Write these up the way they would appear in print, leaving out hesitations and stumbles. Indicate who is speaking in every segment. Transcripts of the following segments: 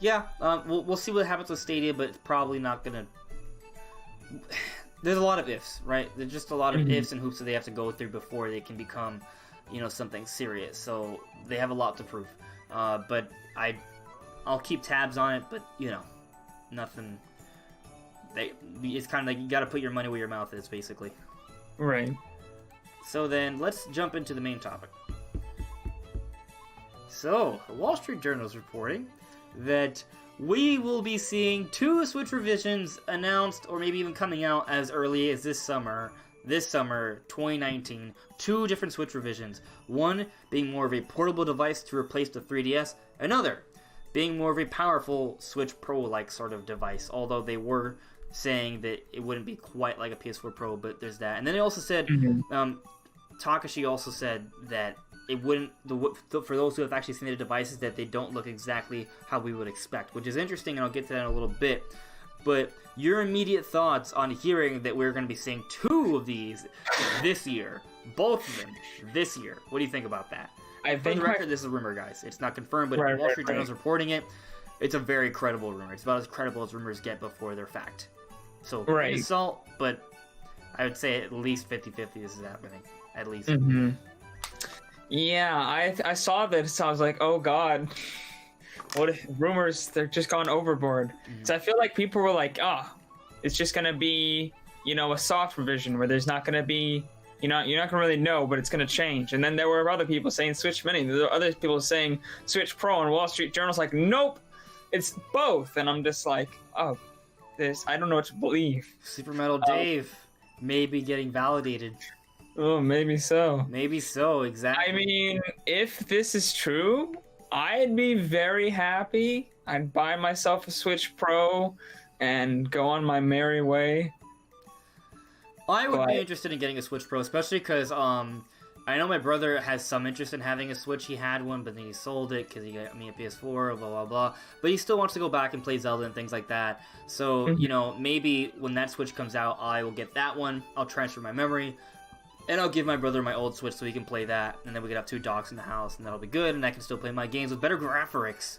Speaker 1: Yeah, we'll see what happens with Stadia, but it's probably not gonna. There's a lot of ifs, right? There's just a lot of ifs and hoops that they have to go through before they can become, something serious. So they have a lot to prove. But I'll keep tabs on it. But nothing. It's kind of like you got to put your money where your mouth is, basically.
Speaker 2: Right.
Speaker 1: So then let's jump into the main topic. So the Wall Street Journal is reporting that we will be seeing 2 Switch revisions announced, or maybe even coming out as early as this summer, 2019. 2 different Switch revisions. One being more of a portable device to replace the 3DS. Another being more of a powerful Switch Pro-like sort of device, although they were saying that it wouldn't be quite like a PS4 Pro, but there's that. And then they also said, Takashi also said that it wouldn't, for those who have actually seen the devices, that they don't look exactly how we would expect, which is interesting, and I'll get to that in a little bit. But your immediate thoughts on hearing that we're going to be seeing 2 of these this year, both of them this year. What do you think about that? For the record, this is a rumor, guys. It's not confirmed, but Wall Street Journal is reporting it. It's a very credible rumor. It's about as credible as rumors get before they're fact. So, insult, but I would say at least 50-50 this is happening. At least.
Speaker 2: Yeah, I saw this, so I was like, oh god. What rumors, they're just gone overboard. So I feel like people were like, it's just going to be, a soft revision where there's not going to be, you're not going to really know, but it's going to change. And then there were other people saying Switch Mini. There were other people saying Switch Pro, and Wall Street Journal's like, nope, it's both. And I'm just like, I don't know what to believe.
Speaker 1: Super Metal Dave may be getting validated.
Speaker 2: Oh, maybe so.
Speaker 1: Maybe so, exactly.
Speaker 2: I mean, if this is true, I'd be very happy. I'd buy myself a Switch Pro and go on my merry way.
Speaker 1: I would be interested in getting a Switch Pro, especially because I know my brother has some interest in having a Switch. He had one, but then he sold it because he got me a PS4, blah, blah, blah. But he still wants to go back and play Zelda and things like that. So, maybe when that Switch comes out, I will get that one. I'll transfer my memory. And I'll give my brother my old Switch so he can play that. And then we can have 2 docks in the house, and that'll be good. And I can still play my games with better graphics.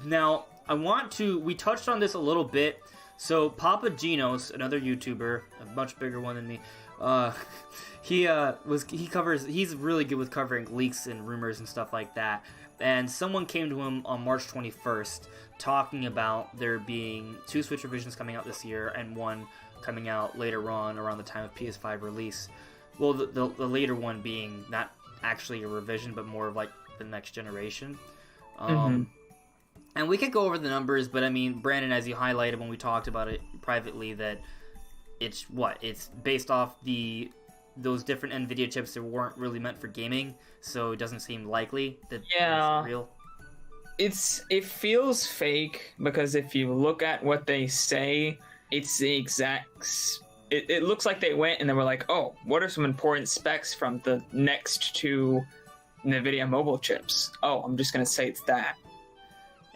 Speaker 1: Now, we touched on this a little bit. So, Papa Genos, another YouTuber, a much bigger one than me, he's really good with covering leaks and rumors and stuff like that. And someone came to him on March 21st talking about there being 2 Switch revisions coming out this year and one coming out later on around the time of PS5 release. Well, the later one being not actually a revision, but more of like the next generation. And we could go over the numbers, but I mean, Brandon, as you highlighted when we talked about it privately, that it's based off those different NVIDIA chips that weren't really meant for gaming, so it doesn't seem likely that it's real.
Speaker 2: It feels fake, because if you look at what they say, it's the exact... It looks like they went and they were like, oh, what are some important specs from the next 2 NVIDIA mobile chips? Oh, I'm just going to say it's that,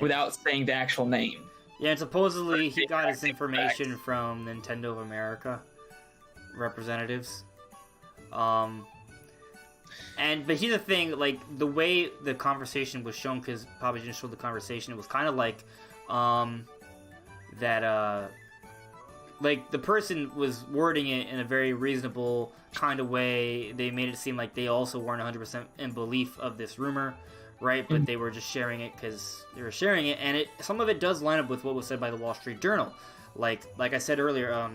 Speaker 2: without saying the actual name.
Speaker 1: Yeah, and supposedly he got his information from Nintendo of America representatives. But here's the thing, like, the way the conversation was shown, because Papa didn't show the conversation, it was kind of like, like, the person was wording it in a very reasonable kind of way. They made it seem like they also weren't 100% in belief of this rumor, right? But they were just sharing it because they were sharing it, and some of it does line up with what was said by the Wall Street Journal. Like I said earlier, I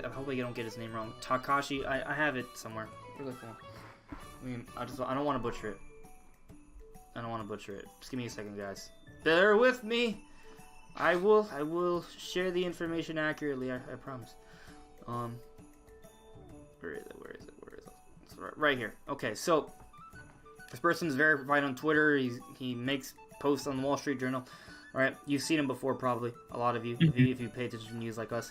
Speaker 1: hope I don't get his name wrong. Takashi, I have it somewhere. Where's the phone? I mean, I don't want to butcher it. Just give me a second, guys. Bear with me. I will share the information accurately. I promise. Where is it? It's right here. Okay, so this person is verified on Twitter. He makes posts on the Wall Street Journal. All right, you've seen him before, probably, a lot of you, if you pay attention to news like us.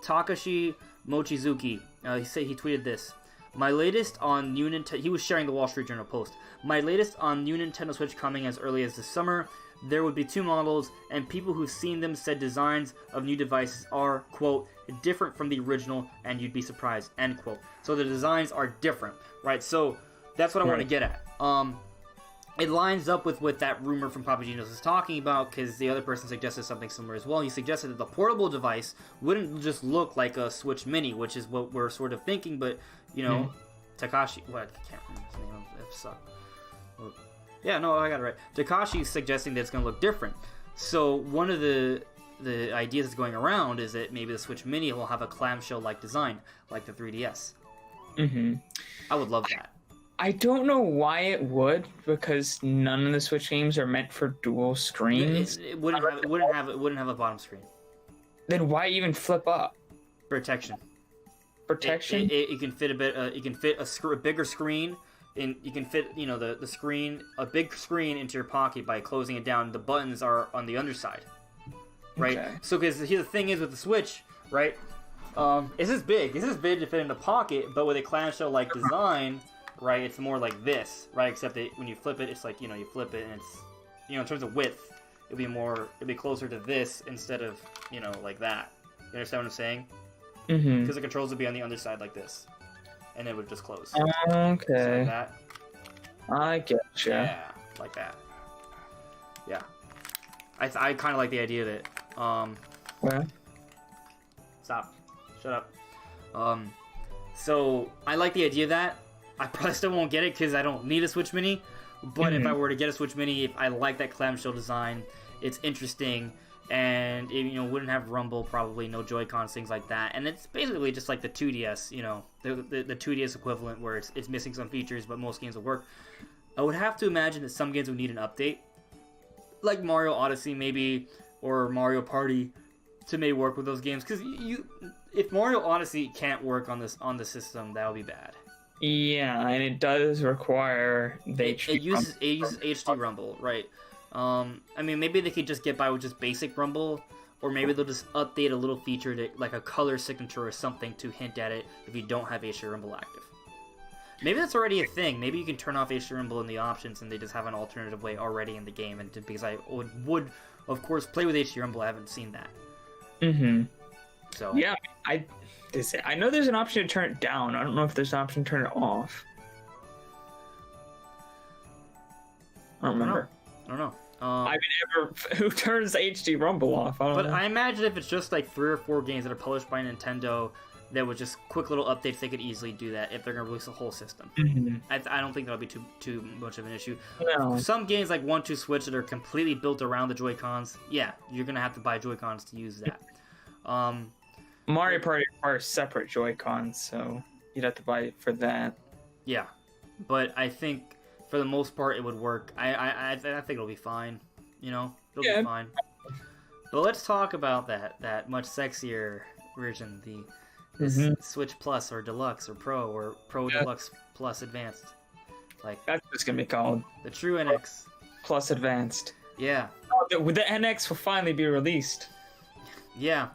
Speaker 1: Takashi Mochizuki. He tweeted this. My latest on new Nintendo... He was sharing the Wall Street Journal post. My latest on new Nintendo Switch coming as early as this summer. There would be 2 models, and people who've seen them said designs of new devices are, quote, different from the original, and you'd be surprised, end quote. So the designs are different, right? So that's what I want to get at. it lines up with what that rumor from Papagenos is talking about, because the other person suggested something similar as well. He suggested that the portable device wouldn't just look like a Switch Mini, which is what we're sort of thinking, but, you know, Takashi... What? I can't remember his name. It sucked. Yeah, no, I got it right. Takashi's suggesting that it's going to look different. So one of the ideas that's going around is that maybe the Switch Mini will have a clamshell-like design, like the 3DS.
Speaker 2: Mm-hmm.
Speaker 1: I would love that.
Speaker 2: I don't know why it would, because none of the Switch games are meant for dual screens.
Speaker 1: It wouldn't have a bottom screen.
Speaker 2: Then why even flip up?
Speaker 1: Protection.
Speaker 2: Protection?
Speaker 1: It can fit a bit. You can fit a bigger screen, and you can fit the screen, a big screen, into your pocket by closing it down. The buttons are on the underside, right?
Speaker 2: Okay.
Speaker 1: So because the thing is with the Switch, right? It's this big. It's this big to fit in the pocket, but with a clamshell-like design. Right, it's more like this, right? Except that when you flip it, it's like, you flip it and it's, in terms of width, it'd be closer to this instead of, like that. You understand what I'm saying?
Speaker 2: Mm-hmm.
Speaker 1: Because the controls would be on the underside like this, and it would just close.
Speaker 2: Okay.
Speaker 1: So like that.
Speaker 2: I getcha.
Speaker 1: Yeah, like that. Yeah. I kind of like the idea that,
Speaker 2: Well.
Speaker 1: Stop. Shut up. So I like the idea of that. I probably still won't get it because I don't need a Switch Mini. But if I were to get a Switch Mini, if I like that clamshell design, it's interesting, and it wouldn't have rumble, probably no Joy-Cons, things like that. And it's basically just like the 2DS, the 2DS equivalent, where it's missing some features, but most games will work. I would have to imagine that some games would need an update, like Mario Odyssey maybe, or Mario Party, to maybe work with those games. Because if Mario Odyssey can't work on the system, that would be bad.
Speaker 2: Yeah, and it does require the
Speaker 1: it uses HD Rumble, right? I mean, maybe they could just get by with just basic Rumble, or maybe they'll just update a little feature to, like a color signature or something, to hint at it if you don't have HD Rumble active. Maybe that's already a thing. Maybe you can turn off HD Rumble in the options, and they just have an alternative way already in the game. And because I would of course play with HD Rumble, I haven't seen that.
Speaker 2: Mm-hmm.
Speaker 1: So
Speaker 2: yeah, I know there's an option to turn it down. I don't know if there's an option to turn it off. I don't remember.
Speaker 1: I don't know.
Speaker 2: Who turns HD Rumble off? I don't know.
Speaker 1: I imagine if it's just like 3 or 4 games that are published by Nintendo, that would just quick little updates, they could easily do that if they're going to release a whole system.
Speaker 2: Mm-hmm.
Speaker 1: I don't think that'll be too much of an issue.
Speaker 2: No.
Speaker 1: Some games like 1-2 Switch that are completely built around the Joy-Cons, yeah, you're going to have to buy Joy-Cons to use that.
Speaker 2: Mario Party requires separate Joy-Cons, so you'd have to buy it for that.
Speaker 1: Yeah, but I think for the most part it would work. I think it'll be fine. It'll be fine. But let's talk about that much sexier version, the Switch Plus or Deluxe or Pro or Pro Deluxe Plus Advanced. Like
Speaker 2: that's what it's gonna be called.
Speaker 1: The true NX
Speaker 2: Plus Advanced.
Speaker 1: Yeah.
Speaker 2: The NX will finally be released.
Speaker 1: Yeah.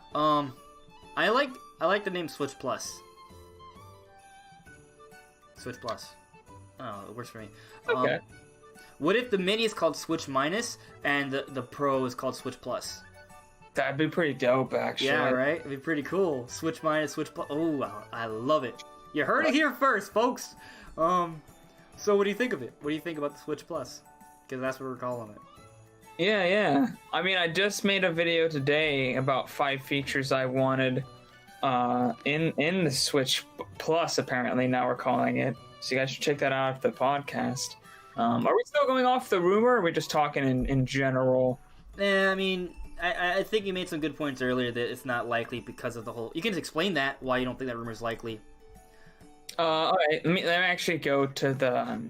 Speaker 1: I like the name Switch Plus. Switch Plus. Oh, it works for me.
Speaker 2: Okay.
Speaker 1: What if the Mini is called Switch Minus and the Pro is called Switch Plus?
Speaker 2: That'd be pretty dope, actually.
Speaker 1: Yeah, right? It'd be pretty cool. Switch Minus, Switch Plus. Oh, wow. I love it. You heard it here first, folks. So what do you think of it? What do you think about the Switch Plus? Because that's what we're calling it.
Speaker 2: Yeah. I mean, I just made a video today about 5 features I wanted in the Switch Plus, apparently, now we're calling it. So you guys should check that out after the podcast. Are we still going off the rumor, or are we just talking in general?
Speaker 1: I mean, I think you made some good points earlier that it's not likely because of the whole... You can just explain that, why you don't think that rumor is likely.
Speaker 2: Alright, let me actually go to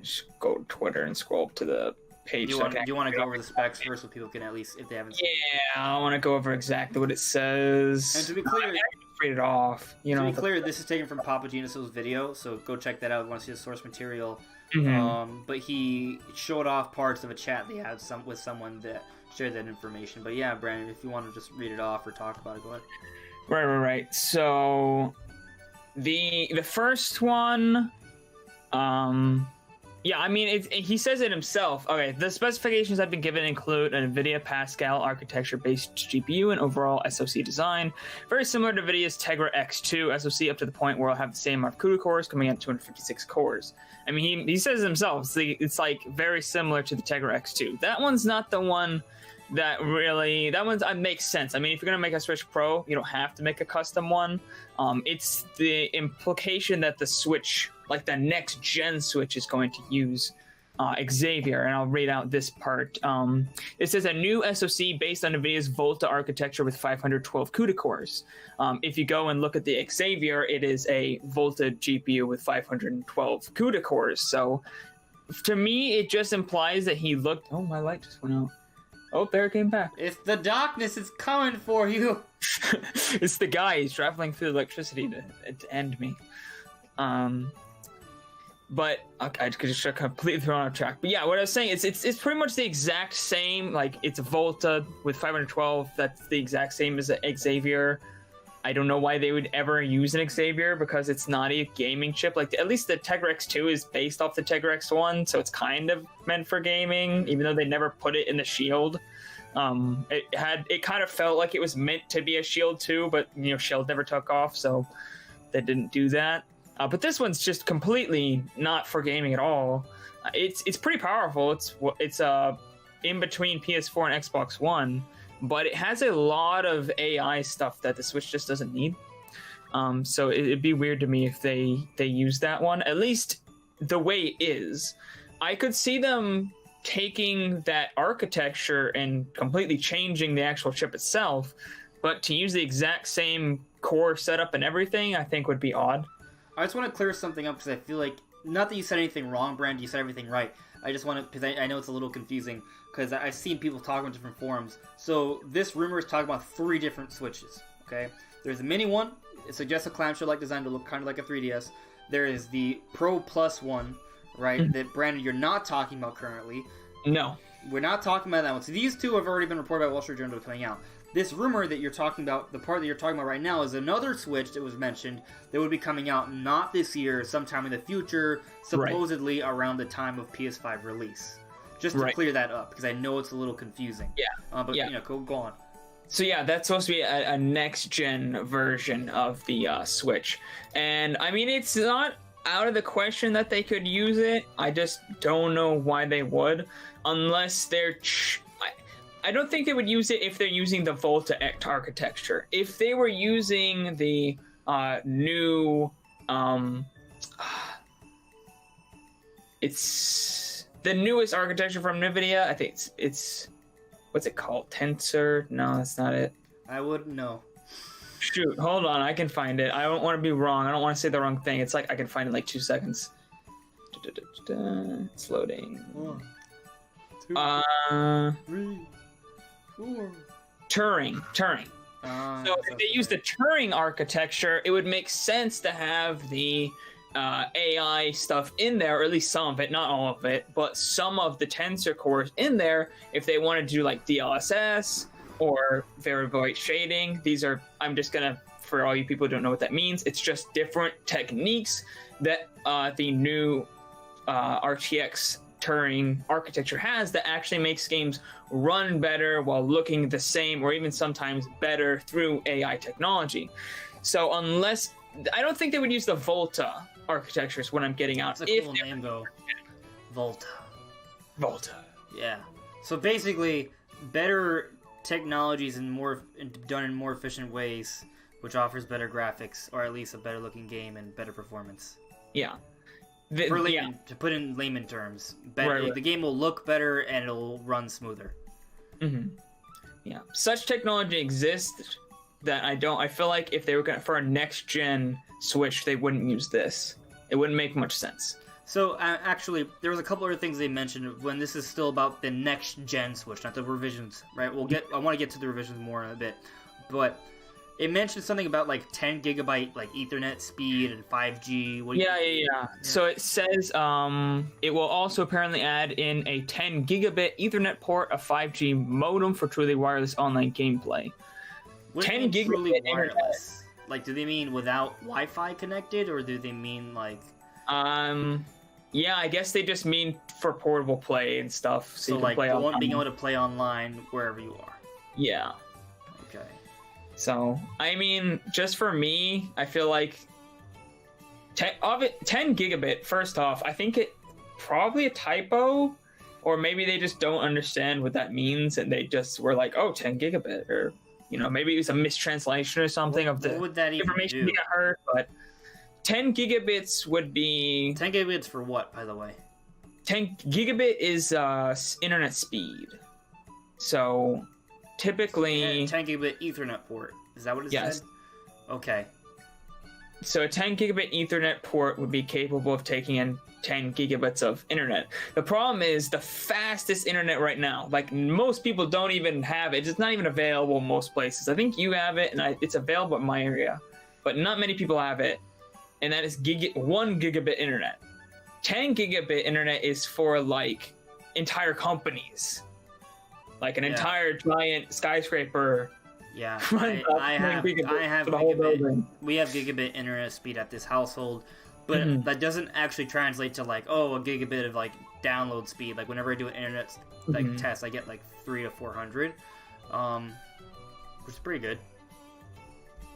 Speaker 2: just go to Twitter and scroll up to the page.
Speaker 1: You want to go over the specs first so people can at least, if they haven't seen it.
Speaker 2: Yeah, I want to go over exactly what it says.
Speaker 1: And to be clear...
Speaker 2: read it off. To
Speaker 1: be clear, this is taken from Papagenos' video, so go check that out if you want to see the source material.
Speaker 2: Mm-hmm.
Speaker 1: But he showed off parts of a chat they had with someone that shared that information. But yeah, Brandon, if you want to just read it off or talk about it, go ahead.
Speaker 2: Right. So the first one, Yeah, I mean, he says it himself. Okay, the specifications I've been given include an NVIDIA Pascal architecture-based GPU and overall SoC design, very similar to NVIDIA's Tegra X2 SoC up to the point where it'll have the same amount of CUDA cores, coming in at 256 cores. I mean, he says it himself. It's like very similar to the Tegra X2. That one's not the one that makes sense. I mean, if you're gonna make a Switch Pro, you don't have to make a custom one. It's the implication that the Switch, like the next gen Switch, is going to use Xavier, and I'll read out this part. It says a new SoC based on NVIDIA's Volta architecture with 512 CUDA cores. If you go and look at the Xavier, it is a Volta GPU with 512 CUDA cores. So to me, it just implies that he looked. Oh, my light just went out. Oh, there it came back.
Speaker 1: It's the darkness is coming for you.
Speaker 2: It's the guy. He's traveling through electricity to end me. But okay, I just completely thrown off track. But yeah, what I was saying is it's pretty much the exact same. Like, it's a Volta with 512. That's the exact same as an Xavier. I don't know why they would ever use an Xavier, because it's not a gaming chip. Like, at least the Tegra X2 is based off the Tegra X1, so it's kind of meant for gaming, even though they never put it in the Shield. It kind of felt like it was meant to be a Shield too, but Shield never took off, so they didn't do that. But this one's just completely not for gaming at all. It's pretty powerful. It's in between PS4 and Xbox One. But it has a lot of AI stuff that the Switch just doesn't need. So it'd be weird to me if they use that one, at least the way it is. I could see them taking that architecture and completely changing the actual chip itself, but to use the exact same core setup and everything, I think would be odd.
Speaker 1: I just want to clear something up, because I feel like, not that you said anything wrong, Brand, you said everything right. I just want to, because I know it's a little confusing, because I've seen people talk on different forums. So this rumor is talking about 3 different Switches, okay? There's the mini one. It suggests a clamshell-like design to look kind of like a 3DS. There is the Pro Plus one, right, that, Brandon, you're not talking about currently.
Speaker 2: No.
Speaker 1: We're not talking about that one. So these 2 have already been reported by Wall Street Journal coming out. This rumor that you're talking about, the part that you're talking about right now, is another Switch that was mentioned that would be coming out not this year, sometime in the future, supposedly around the time of PS5 release. Just to clear that up, because I know it's a little confusing.
Speaker 2: Yeah.
Speaker 1: But go on.
Speaker 2: So yeah, that's supposed to be a next-gen version of the Switch. And I mean, it's not out of the question that they could use it. I just don't know why they would, unless they're... I don't think they would use it if they're using the Volta X architecture. If they were using the new... it's the newest architecture from NVIDIA. I think it's... What's it called? Tensor? No, that's not it.
Speaker 1: I wouldn't know.
Speaker 2: Shoot, hold on. I can find it. I don't want to be wrong. I don't want to say the wrong thing. It's like I can find it in like 2 seconds. It's loading.
Speaker 1: 1, 2, 3, 4.
Speaker 2: Turing. So if they use the Turing architecture, it would make sense to have the AI stuff in there, or at least some of it, not all of it, but some of the tensor cores in there if they wanted to do like DLSS or variable rate shading. These are, I'm just gonna, for all you people who don't know what that means, it's just different techniques that the new RTX Turing architecture has that actually makes games run better while looking the same, or even sometimes better through AI technology. So unless, I don't think they would use the Volta architecture is what I'm getting out.
Speaker 1: It's a cool name though. Volta. Yeah. So basically, better technologies and done in more efficient ways, which offers better graphics, or at least a better looking game and better performance.
Speaker 2: Yeah.
Speaker 1: To put in layman terms, the game will look better and it'll run smoother.
Speaker 2: Mm-hmm. Yeah. Such technology exists that I feel like if they were for a next gen Switch, they wouldn't use this. It wouldn't make much sense.
Speaker 1: So actually, there was a couple other things they mentioned when this is still about the next gen Switch, not the revisions, right? I want to get to the revisions more in a bit, but it mentioned something about like 10 gigabyte like Ethernet speed and 5G.
Speaker 2: Yeah. So it says it will also apparently add in a 10 gigabit Ethernet port, a 5G modem for truly wireless online gameplay. 10 gigabit wireless.
Speaker 1: Like, do they mean without Wi-Fi connected, or do they mean like?
Speaker 2: Yeah, I guess they just mean for portable play and stuff. So
Speaker 1: So
Speaker 2: you can
Speaker 1: like
Speaker 2: play
Speaker 1: the one
Speaker 2: online.
Speaker 1: being able to play online wherever you are.
Speaker 2: Yeah.
Speaker 1: Okay.
Speaker 2: So, I mean, just for me, I feel like 10 gigabit, first off, I think it probably a typo, or maybe they just don't understand what that means and they just were like, oh, 10 gigabit, or, you know, maybe it was a mistranslation or something of the
Speaker 1: What would that even
Speaker 2: information
Speaker 1: do?
Speaker 2: being heard, but 10 gigabits would be
Speaker 1: 10 gigabits for what, by the way?
Speaker 2: 10 gigabit is internet speed. So typically
Speaker 1: 10 gigabit Ethernet port. Is that what it
Speaker 2: Yes.
Speaker 1: said? Okay.
Speaker 2: So a 10 gigabit Ethernet port would be capable of taking in 10 gigabits of internet. The problem is the fastest internet right now, like most people don't even have it. It's not even available in most places. I think you have it, and it's available in my area, but not many people have it. And that is 1 gigabit internet. 10 gigabit internet is for like entire companies, like an entire giant skyscraper.
Speaker 1: Yeah,
Speaker 2: runs off 10
Speaker 1: I have
Speaker 2: for the whole
Speaker 1: gigabit.
Speaker 2: building.
Speaker 1: We have gigabit internet speed at this household, but that doesn't actually translate to like, oh, a gigabit of like download speed. Like whenever I do an internet like test, I get like 300 to 400, which is pretty good.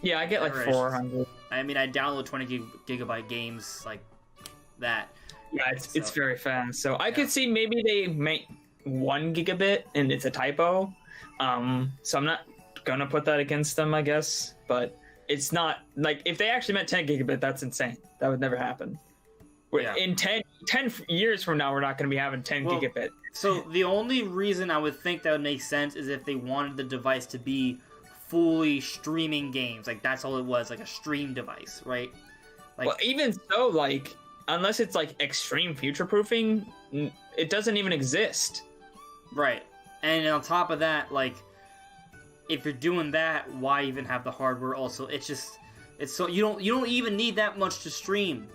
Speaker 2: Yeah, I get like
Speaker 1: Average.
Speaker 2: 400.
Speaker 1: I mean, I download 20 gigabyte games like that.
Speaker 2: Yeah, it's
Speaker 1: So-
Speaker 2: very fast. So I could see maybe they make 1 gigabit and it's a typo. So I'm not gonna put that against them, I guess. But it's not like if they actually meant 10 gigabit, that's insane. That would never happen.
Speaker 1: Yeah.
Speaker 2: In 10 years from now, we're not going to be having 10
Speaker 1: Well,
Speaker 2: gigabit.
Speaker 1: So the only reason I would think that would make sense is if they wanted the device to be fully streaming games. Like that's all it was, like a stream device, right? Like
Speaker 2: Well, even so, like unless it's like extreme future proofing, it doesn't even exist.
Speaker 1: right. And on top of that, like if you're doing that, why even have the hardware also? It's so you don't even need that much to stream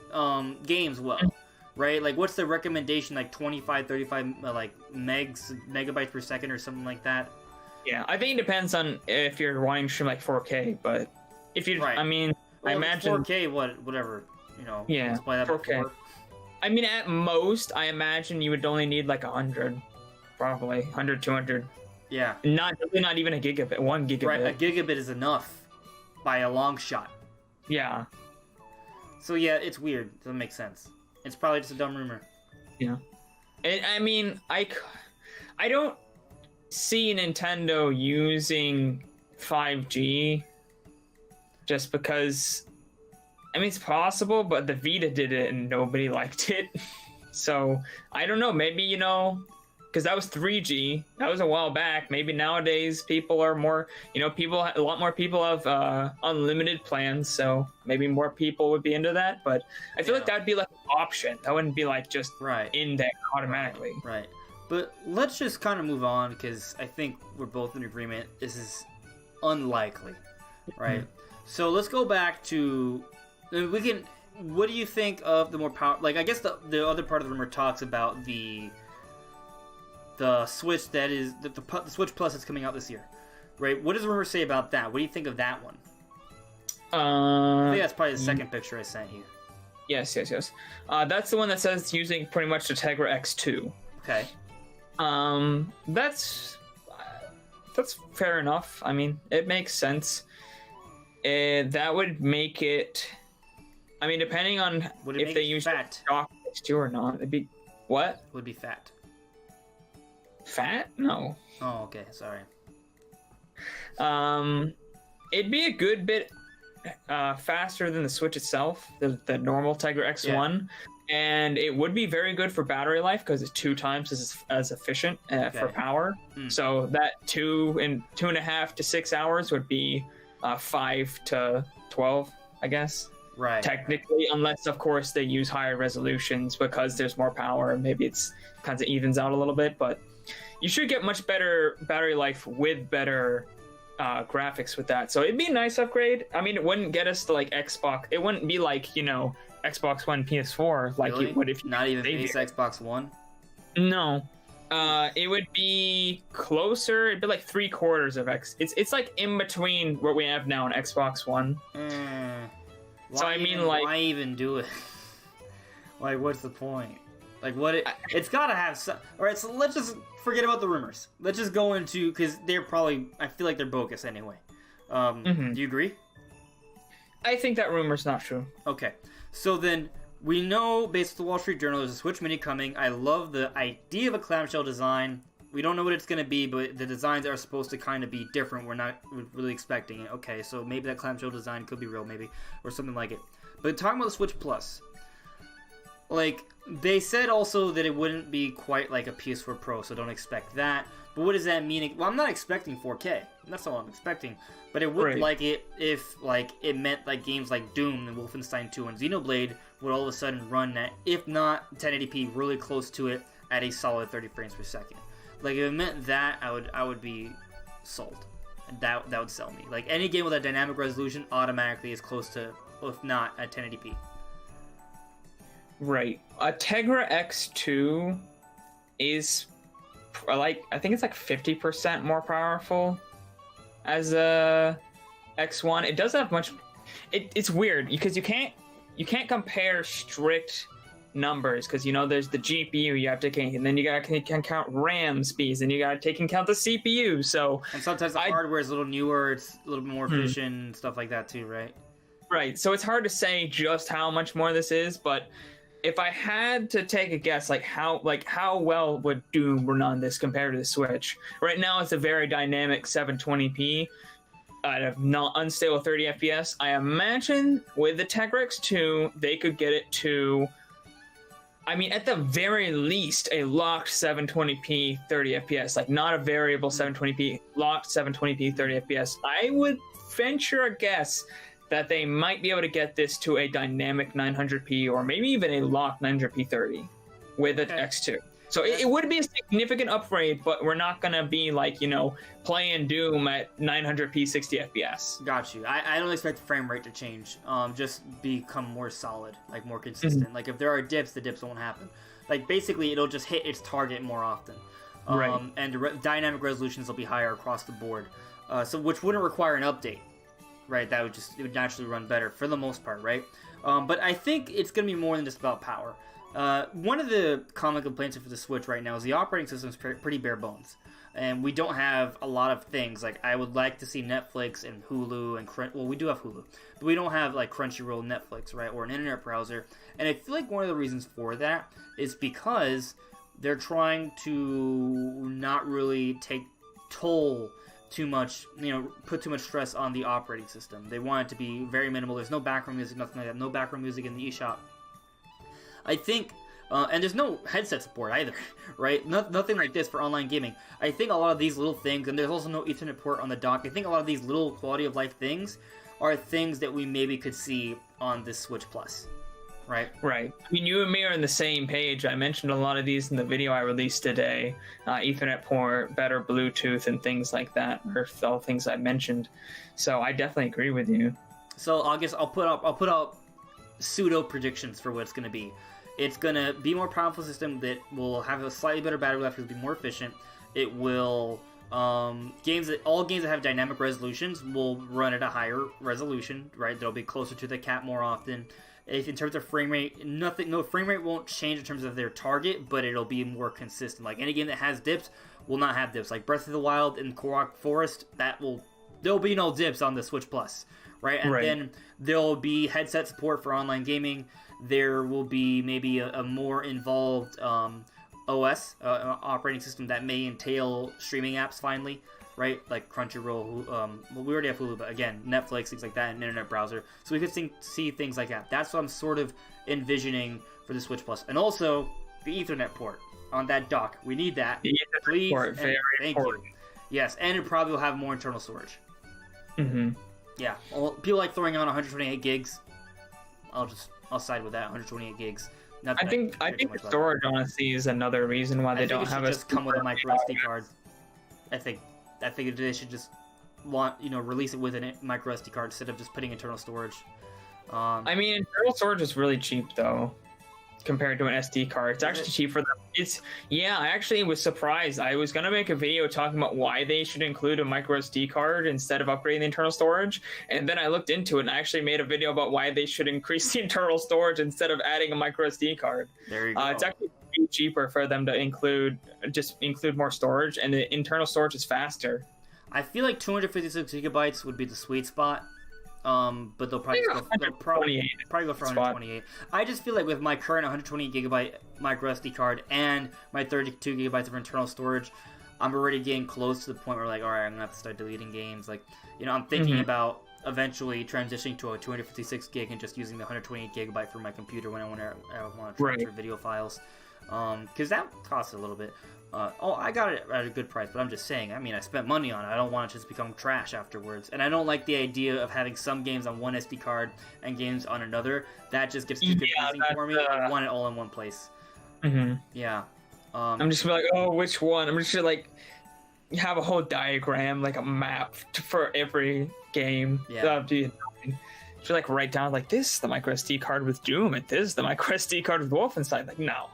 Speaker 1: games well. Right? Like what's the recommendation, like 25 35 like megabytes per second or something like that?
Speaker 2: Yeah, I think it depends on if you're wanting to stream like 4K, but if you,
Speaker 1: Right.
Speaker 2: I mean,
Speaker 1: Well,
Speaker 2: I
Speaker 1: if it's
Speaker 2: imagine
Speaker 1: 4K, whatever, you know.
Speaker 2: Yeah,
Speaker 1: let's play that
Speaker 2: 4K.
Speaker 1: before.
Speaker 2: I mean, at most, I imagine you would only need like 100, probably 100, 200.
Speaker 1: Yeah.
Speaker 2: Not even a gigabit, 1 gigabit.
Speaker 1: Right, a gigabit is enough by a long shot.
Speaker 2: Yeah,
Speaker 1: So yeah, it's weird. Doesn't make sense. It's probably just a dumb rumor.
Speaker 2: yeah. And I mean, I don't see Nintendo using 5G just because. I mean, it's possible, but the Vita did it and nobody liked it. So I don't know. Maybe, you know, because that was 3G. That was a while back. Maybe nowadays people are more, you know, a lot more people have unlimited plans. So maybe more people would be into that. But I feel like that would be like an option. That wouldn't be like just
Speaker 1: Right.
Speaker 2: in there automatically.
Speaker 1: Right. But let's just kind of move on because I think we're both in agreement. This is unlikely, right? So let's go back to we can. What do you think of the more power? Like, I guess the other part of the rumor talks about the Switch that is the Switch Plus that's coming out this year, right? What does the rumor say about that? What do you think of that one? I think that's probably the second picture I sent you.
Speaker 2: Yes. That's the one that says using pretty much the Tegra X2.
Speaker 1: Okay.
Speaker 2: That's fair enough. I mean, it makes sense. That would make it. I mean, depending on
Speaker 1: Would it
Speaker 2: if
Speaker 1: make
Speaker 2: they
Speaker 1: it
Speaker 2: use
Speaker 1: fat?
Speaker 2: stock X2 or not, it'd be what?
Speaker 1: Would be fat.
Speaker 2: Fat? No.
Speaker 1: Oh, okay. Sorry.
Speaker 2: It'd be a good bit faster than the Switch itself, the normal Tegra X1, and it would be very good for battery life because it's 2 times as efficient for power. So that 2.5 to 6 hours would be 5 to 12, I guess.
Speaker 1: Right.
Speaker 2: Technically, unless of course they use higher resolutions because there's more power. Maybe it's kind of evens out a little bit, but you should get much better battery life with better graphics with that. So it'd be a nice upgrade. I mean, it wouldn't get us to like Xbox. It wouldn't be like, you know, Xbox One, PS4 like
Speaker 1: Really?
Speaker 2: it would if
Speaker 1: Not even
Speaker 2: they
Speaker 1: base
Speaker 2: did.
Speaker 1: Xbox One.
Speaker 2: No. It would be closer. It'd be like 3/4 of X. It's like in between what we have now on Xbox One.
Speaker 1: So
Speaker 2: I mean, like-
Speaker 1: why even do it? Like, what's the point? Like it's gotta have some. All right, so let's just forget about the rumors. Let's just go into because they're probably. I feel like they're bogus anyway. Do you agree?
Speaker 2: I think that rumor's not true.
Speaker 1: Okay, so then we know based on the Wall Street Journal, there's a Switch Mini coming. I love the idea of a clamshell design. We don't know what it's going to be, but the designs are supposed to kind of be different. We're not really expecting it. Okay, so maybe that clamshell design could be real, maybe, or something like it. But talking about the Switch Plus, like, they said also that it wouldn't be quite like a PS4 Pro, so don't expect that. But what does that mean? Well, I'm not expecting 4K. That's all I'm expecting. But it would like it if, like, it meant, like, games like Doom and Wolfenstein 2 and Xenoblade would all of a sudden run at, if not 1080p, really close to it at a solid 30 frames per second. Like, if it meant that, I would be sold. That would sell me. Like, any game with a dynamic resolution automatically is close to, if not, at 1080p.
Speaker 2: Right. A Tegra X2 is, like, I think it's like 50% more powerful as a X1. It does have much... It's weird, because you can't compare strict numbers, because there's the GPU you have to count, and then you gotta count RAM speeds, and you gotta take into account the CPU. So
Speaker 1: and sometimes the hardware is a little newer, it's a little bit more efficient, and stuff like that too, right?
Speaker 2: Right. So it's hard to say just how much more this is, but if I had to take a guess, how well would Doom run on this compared to the Switch? Right now, it's a very dynamic 720p. At a not unstable 30 FPS. I imagine with the Tegra X2, they could get it to, I mean, at the very least, a locked 720p 30 FPS, like not a variable 720p, locked 720p 30 FPS. I would venture a guess that they might be able to get this to a dynamic 900p or maybe even a locked 900p 30 with the X2. So it would be a significant upgrade, but we're not going to be like, playing Doom at 900p 60 FPS.
Speaker 1: Got you. I don't expect the frame rate to change. Just become more solid, like more consistent.
Speaker 2: Mm-hmm.
Speaker 1: Like if there are dips, the dips won't happen. Like basically it'll just hit its target more often.
Speaker 2: Right.
Speaker 1: And the dynamic resolutions will be higher across the board. So which wouldn't require an update. Right, it would naturally run better for the most part, right? But I think it's going to be more than just about power. One of the common complaints for the Switch right now is the operating system is pretty bare bones. And we don't have a lot of things. Like, I would like to see Netflix and Hulu and well, we do have Hulu. But we don't have, like, Crunchyroll, Netflix, right? Or an internet browser. And I feel like one of the reasons for that is because they're trying to not really take toll too much, put too much stress on the operating system. They want it to be very minimal. There's no background music, nothing like that. No background music in the eShop. I think, and there's no headset support either, right? Nothing like this for online gaming. I think a lot of these little things, and there's also no Ethernet port on the dock. I think a lot of these little quality of life things are things that we maybe could see on this Switch Plus, right?
Speaker 2: Right. I mean, you and me are on the same page. I mentioned a lot of these in the video I released today. Ethernet port, better Bluetooth, and things like that are all things I mentioned. So I definitely agree with you.
Speaker 1: So I guess I'll put out pseudo predictions for what it's going to be. It's going to be a more powerful system that will have a slightly better battery life, it'll be more efficient. It will all games that have dynamic resolutions will run at a higher resolution, right? They'll be closer to the cap more often. In terms of frame rate, no frame rate won't change in terms of their target, but it'll be more consistent. Like any game that has dips will not have dips. Like Breath of the Wild and Korok Forest, there'll be no dips on the Switch Plus, right? And then there'll be headset support for online gaming. There will be maybe a more involved OS, operating system that may entail streaming apps finally, right? Like Crunchyroll, well, we already have Hulu, but again, Netflix, things like that, and internet browser. So we could see things like that. That's what I'm sort of envisioning for the Switch Plus. And also, the Ethernet port on that dock. We need that. Please,
Speaker 2: port, very
Speaker 1: thank
Speaker 2: important.
Speaker 1: you. Yes, and it probably will have more internal storage.
Speaker 2: Mm-hmm.
Speaker 1: Yeah, well, people like throwing on 128 gigs. I'll side with that, 128 gigs.
Speaker 2: I think the storage, honestly, is another reason why they don't have
Speaker 1: just come with a micro SD card. I think they should just release it with a micro SD card instead of just putting internal storage.
Speaker 2: I mean, internal storage is really cheap though, compared to an SD card. It's actually cheap for them. I actually was surprised. I was gonna make a video talking about why they should include a micro SD card instead of upgrading the internal storage, and then I looked into it and I actually made a video about why they should increase the internal storage instead of adding a micro SD card.
Speaker 1: There you go.
Speaker 2: It's actually cheaper for them to include more storage, and the internal storage is faster.
Speaker 1: I feel like 256 gigabytes would be the sweet spot. But they'll probably go for 128. I just feel like with my current 128 gigabyte micro SD card and my 32 gigabytes of internal storage, I'm already getting close to the point where like, all right, I'm gonna have to start deleting games. Like, you know, I'm thinking about eventually transitioning to a 256 gig and just using the 128 gigabyte for my computer when I want to transfer video files. Because that costs a little bit. I got it at a good price, but I'm just saying, I mean, I spent money on it. I don't want it to just become trash afterwards. And I don't like the idea of having some games on one SD card and games on another. That just gets too confusing for me. I want it all in one place. Yeah.
Speaker 2: I'm just like, oh, which one? I'm just like, have a whole diagram, like a map for every game.
Speaker 1: Yeah.
Speaker 2: That'd be annoying. Just like write down, like, this is the micro SD card with Doom, and this is the micro SD card with Wolfenstein. Like, no.